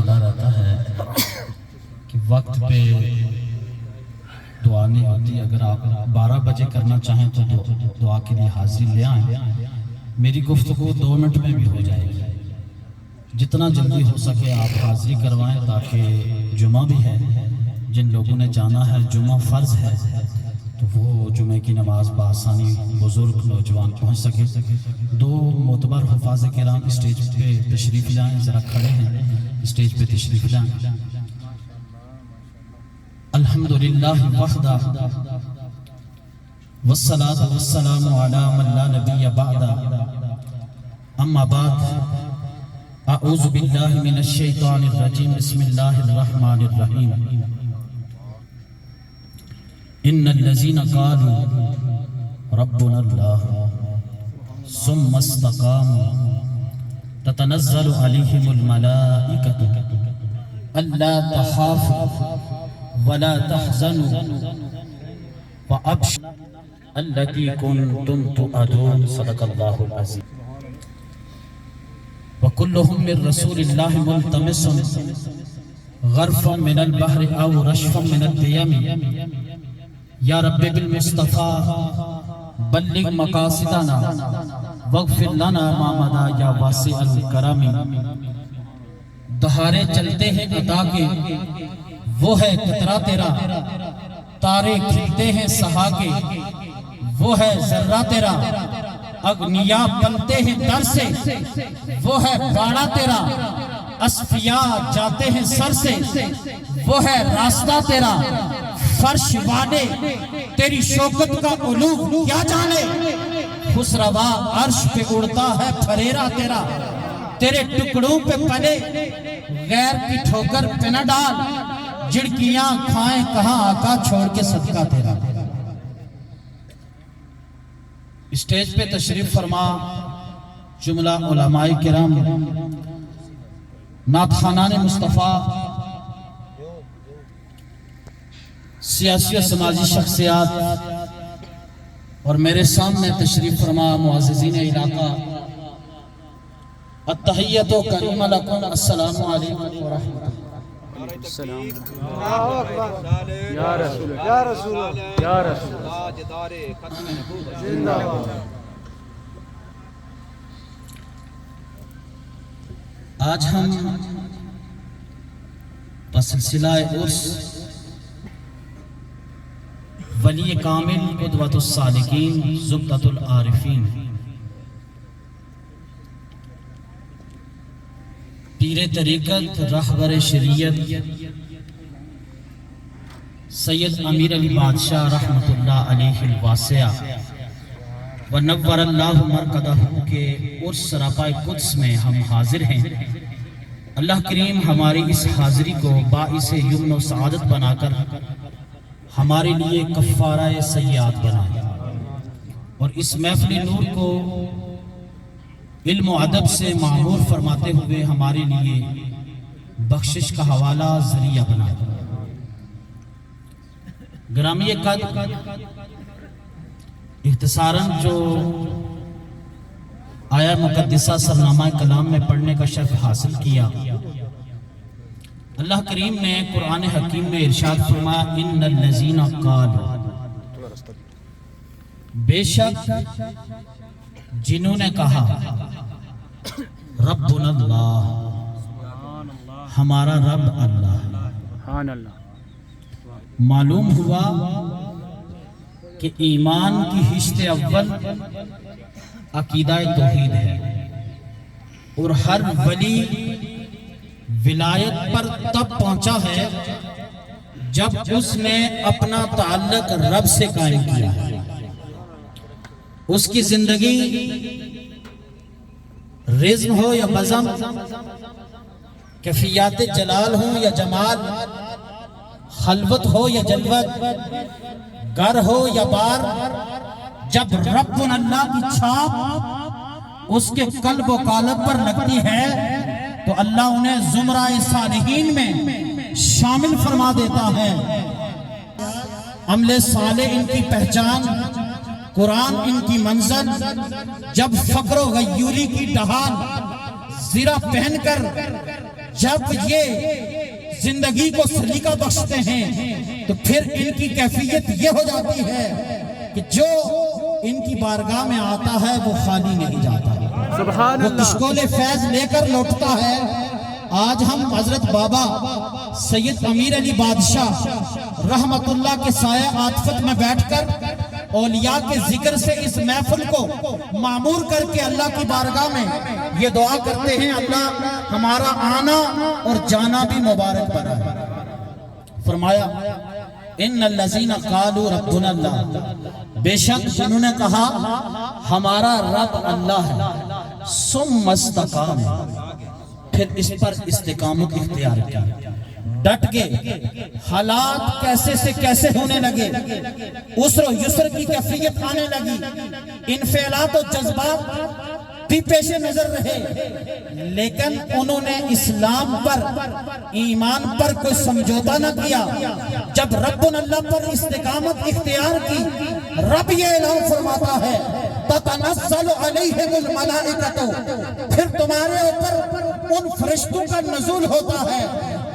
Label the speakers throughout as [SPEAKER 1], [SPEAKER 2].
[SPEAKER 1] مسئلہ رہتا ہے کہ وقت پہ دعا نہیں ہوتی. اگر آپ 12 بجے کرنا چاہیں تو دعا کے لیے حاضری لے آئیں. میری گفتگو 2 منٹ میں بھی ہو جائے گی. جتنا جلدی ہو سکے آپ حاضری کروائیں تاکہ جمعہ بھی ہے. جن لوگوں نے جانا ہے جمعہ فرض ہے تو وہ جمعہ کی نماز بآسانی بزرگ نوجوان پہنچ سکے. 2 معتبر حفاظ کرام اسٹیج پہ تشریف لائیں. ذرا کھڑے ہیں, اسٹیج پہ تشریف لائیں. الحمدللہ وحدہ والصلاة والسلام علی من لا نبی بعدہ. اما بعد اعوذ باللہ من الشیطان الرجیم. بسم اللہ الرحمن الرحیم. ان الذین قالوا ربنا اللہ ثم استقاموا تتنزل علیہم الملائکۃ الا تخافوا ولا تحزنوا وابشروا التی کنتم توعدون. صدق اللہ العظیم. وکلہم من رسول اللہ ملتمس غرفا من البحر او رشفا من الدیم. یا رب بالمصطفیٰ بلغ مقاصدنا واغفر لنا ما مضی یا واسع الکرم. دہارے چلتے ہیں عطا کے وہ ہے قطرہ تیرا, تارے کھلتے ہیں سہا کے وہ ہے ذرہ تیرا, اغنیا بنتے ہیں در سے وہ ہے باڑا تیرا, اصفیاء جاتے ہیں سر سے وہ ہے راستہ تیرا. فرش واڈے تیری شوکت کا علو کیا جانے, خسروا عرش پہ اڑتا ہے پھریرا تیرا. تیرے ٹکڑوں پہ پلے غیر کی ٹھوکر پہ نہ ڈال, جھڑکیاں کھائیں کہاں آقا چھوڑ کے صدقہ تیرا. اسٹیج پہ تشریف فرما جملہ علماء کرام, نعت خوانان مصطفیٰ, سیاسی و سماجی شخصیات, اور میرے سامنے تشریف فرما معززین علاقہ. التحیت و کریم لکم, السلام علیکم ورحمۃ اللہ.
[SPEAKER 2] یا رسول یا رسول یا رسول زندہ باد.
[SPEAKER 1] آج ہم بسلسلہ عرس ولی کامل قدوۃ السالکین زبدۃ العارفین پیر طریقت رہبر شریعت سید امیر علی بادشاہ رحمت اللہ علیہ الواسعہ ونور اللہ مرقدہ کے عرس سراپائے قدس میں ہم حاضر ہیں. اللہ کریم ہماری اس حاضری کو باعث یمن و سعادت بنا کر ہمارے لیے کفارہ سیئات بنائے, اور اس محفل نور کو علم و ادب سے معمور فرماتے ہوئے ہمارے لیے بخشش کا حوالہ ذریعہ بنائے. گرامی قدر, اختصاراً جو آیا مقدسہ سرنامہ کلام میں پڑھنے کا شرف حاصل کیا, اللہ کریم نے قرآن حکیم میں ارشاد فرمایا ان الذین قالوا, بے شک جنہوں نے کہا ربنا اللہ, ہمارا رب اللہ. معلوم ہوا کہ ایمان کی حشت اول عقیدہ توحید ہے, اور ہر ولی ولایت پر تب پہنچا ہے جب اس نے اپنا تعلق رب سے قائم کیا ہے. اس کی زندگی رزم ہو یا بزم, کیفیات جلال ہو یا جمال, خلوت ہو یا جلوت, گھر ہو یا بار, جب رب اللہ کی چھاپ اس کے قلب و قالب پر لگتی ہے تو اللہ انہیں زمرہ صالحین میں شامل فرما دیتا ہے. عمل صالح ان کی پہچان, قرآن ان کی منزل. جب فقر و غیوری کی ڈھال زرہ پہن کر جب یہ زندگی کو سلیقہ بخشتے ہیں تو پھر ان کی کیفیت یہ ہو جاتی ہے کہ جو ان کی بارگاہ میں آتا ہے وہ خالی نہیں جاتا،
[SPEAKER 2] سبحان
[SPEAKER 1] وہ
[SPEAKER 2] اللہ،
[SPEAKER 1] کشکول فیض لے کر لوٹتا ہے۔ آج ہم حضرت بابا سید امیر علی بادشاہ رحمت اللہ کے سایہ عاطفت میں بیٹھ کر اولیاء کے ذکر سے اس محفل کو معمور کر کے اللہ کی بارگاہ میں یہ دعا کرتے ہیں، اللہ ہمارا آنا اور جانا بھی مبارک بنائے۔ فرمایا ان الذین قالوا ربنا اللہ، بے شک جنہوں نے کہا ہمارا رب اللہ ہے، ثم استقاموا، پھر اس پر استقامت اختیار کیا، ڈٹ گئے، حالات کیسے سے کیسے ہونے لگے، عسر و یسر کی کیفیت آنے لگی، انفعالات و جذبات بھی پیش نظر رہے، لیکن انہوں نے اسلام پر ایمان پر کوئی سمجھوتا نہ کیا۔ جب رب اللہ پر استقامت اختیار کی، رب یہ اعلان فرماتا ہے تتنزل علیہم الملائکۃ، پھر تمہارے اوپر ان فرشتوں کا نزول ہوتا ہے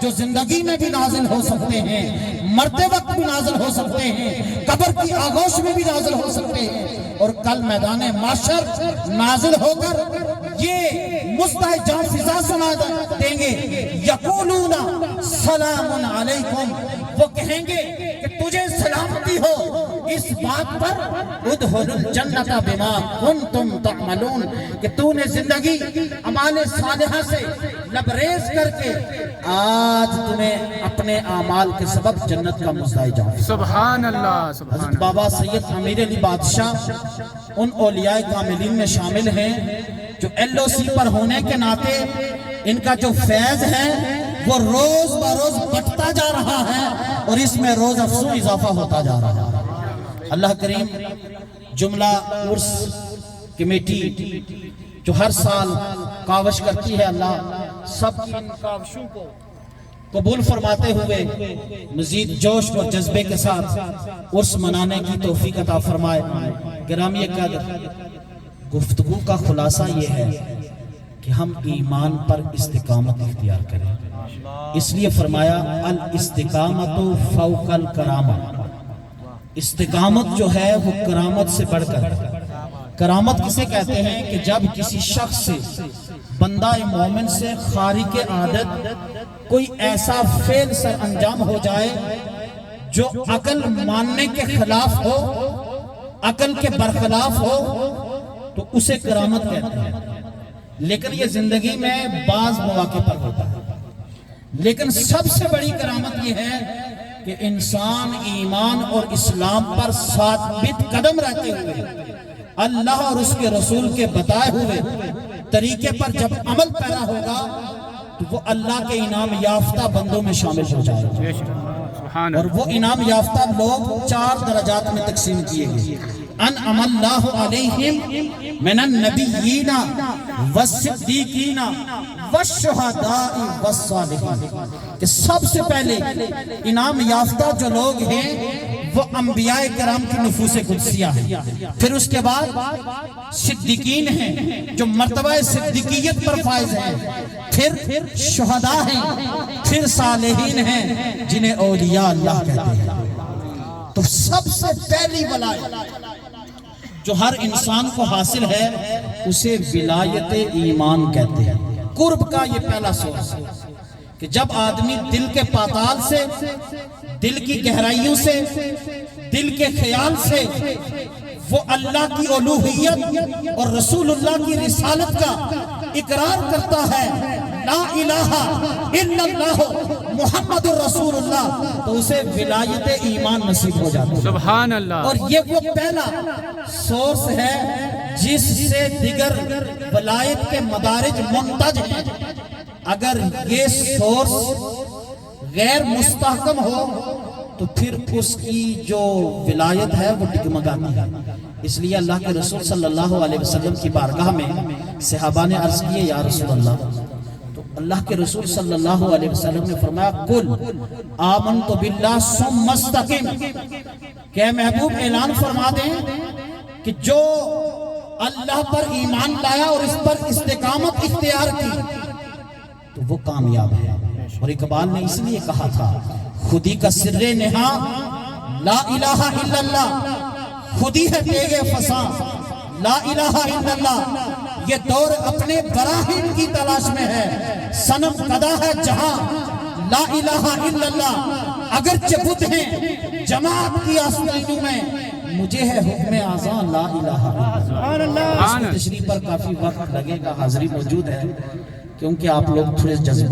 [SPEAKER 1] جو زندگی میں بھی نازل ہو سکتے ہیں، مرتے وقت بھی نازل ہو سکتے ہیں، قبر کی آغوش میں بھی نازل ہو سکتے ہیں، اور کل میدان محشر نازل ہو کر یہ مستعجب فضا سنا دیں گے، یقولون سلام علیکم، وہ کہیں گے کہ تجھے سلامتی ہو اس بات پر ادخلوا الجنت بما کنتم تعملون، کہ تو نے زندگی اعمال صالحہ سے لبریز کر کے آج تمہیں اپنے اعمال کے سبب جنت کا مستحق ہو۔
[SPEAKER 2] سبحان اللہ، سبحان
[SPEAKER 1] حضرت
[SPEAKER 2] اللہ،
[SPEAKER 1] بابا سید امیر علی بادشاہ ان اولیاء کاملین میں شامل ہیں جو LOC پر ہونے کے ناطے ان کا جو فیض ہے وہ روز بروز بڑھتا جا رہا ہے، اور اس میں روز افزوں اضافہ ہوتا جا رہا ہے۔ اللہ کریم جملہ عرس کمیٹی جو ہر سال کاوش کرتی ہے، اللہ سب کی ان کاوشوں کو قبول فرماتے ہوئے مزید جوش اور جذبے کے ساتھ عرس منانے کی توفیق عطا فرمائے۔ گرامی قدر، گفتگو کا خلاصہ یہ ہے کہ ہم ایمان پر استقامت اختیار کریں، اس لیے فرمایا الاستقامت فوق الکرامہ، استقامت جو ہے وہ کرامت سے بڑھ کر ہے۔ کرامت کسے کہتے ہیں کہ جب کسی شخص سے، بندہ مومن سے خارق عادت کوئی ایسا فعل سر انجام ہو جائے جو عقل ماننے کے خلاف ہو، عقل کے برخلاف ہو، تو اسے کرامت کہتے ہیں۔ لیکن یہ زندگی میں بعض مواقع پر ہوتا ہے، لیکن سب سے بڑی کرامت یہ ہے کہ انسان ایمان اور اسلام پر ثابت قدم رہتے ہوئے اللہ اور اس کے رسول کے بتائے ہوئے طریقے پر جب عمل پیرا ہوگا تو وہ اللہ کے انعام یافتہ بندوں میں شامل ہو جائے گا،
[SPEAKER 2] سبحان
[SPEAKER 1] اور وہ انعام یافتہ لوگ 4 درجات میں تقسیم کیے گئے۔ انعم اللہ علیہم من النبیین والصدیقین والشہداء والصالحین، کہ سب سے پہلے انعام یافتہ جو لوگ ہیں وہ انبیاء کرام کی نفوس قدسیہ ہیں، پھر اس کے بعد صدیقین ہیں جو مرتبہ صدیقیت پر فائز ہیں، پھر شہداء ہیں، پھر صالحین ہیں جنہیں اولیاء اللہ کہتے ہیں۔ تو سب سے پہلی ولایت جو ہر انسان کو حاصل ہے اسے ولایت ایمان کہتے ہیں۔ قرب کا یہ پہلا سورس ہے کہ جب آدمی دل کے پاتال سے، دل کی گہرائیوں سے، دل کے خیال سے وہ اللہ کی الوہیت اور رسول اللہ کی رسالت کا اقرار کرتا ہے، لا الہ الا اللہ محمد الرسول اللہ، تو اسے ولایت ایمان نصیب ہو جاتا ہے۔
[SPEAKER 2] سبحان اللہ،
[SPEAKER 1] اور یہ وہ پہلا سورس ہے جس سے دیگر ولایت کے مدارج منتج ہیں۔ اگر یہ سورس غیر مستحکم ہو تو پھر اس کی جو ولایت ہے وہ ڈگمگاتی ہے۔ اس لیے اللہ کے رسول صلی اللہ علیہ وسلم کی بارگاہ میں صحابہ نے عرض کیے، یا رسول اللہ، تو اللہ کے رسول صلی اللہ علیہ وسلم نے فرمایا قل آمنت باللہ ثم استقم، کہ اے محبوب اعلان فرما دیں کہ جو اللہ پر ایمان لایا اور اس پر استقامت اختیار کی، تو وہ کامیاب ہے. اور اقبال نے اس لیے کہا تھا خودی کا سر نہا لا الہ الا اللہ، خودی ہے تیغ فساں لا الہ الا اللہ. یہ دور اپنے براہین کی تلاش میں ہے، صنم قدا ہے جہاں لا الہ الا اللہ. اگرچہ بدھ ہیں جماعت کی آستینوں میں، مجھے ہے حکم اعظاں لا الہ الا اللہ. اس کی تشریح پر کافی وقت لگے گا، حاضری موجود ہے کیونکہ آپ لوگ تھوڑے جذبات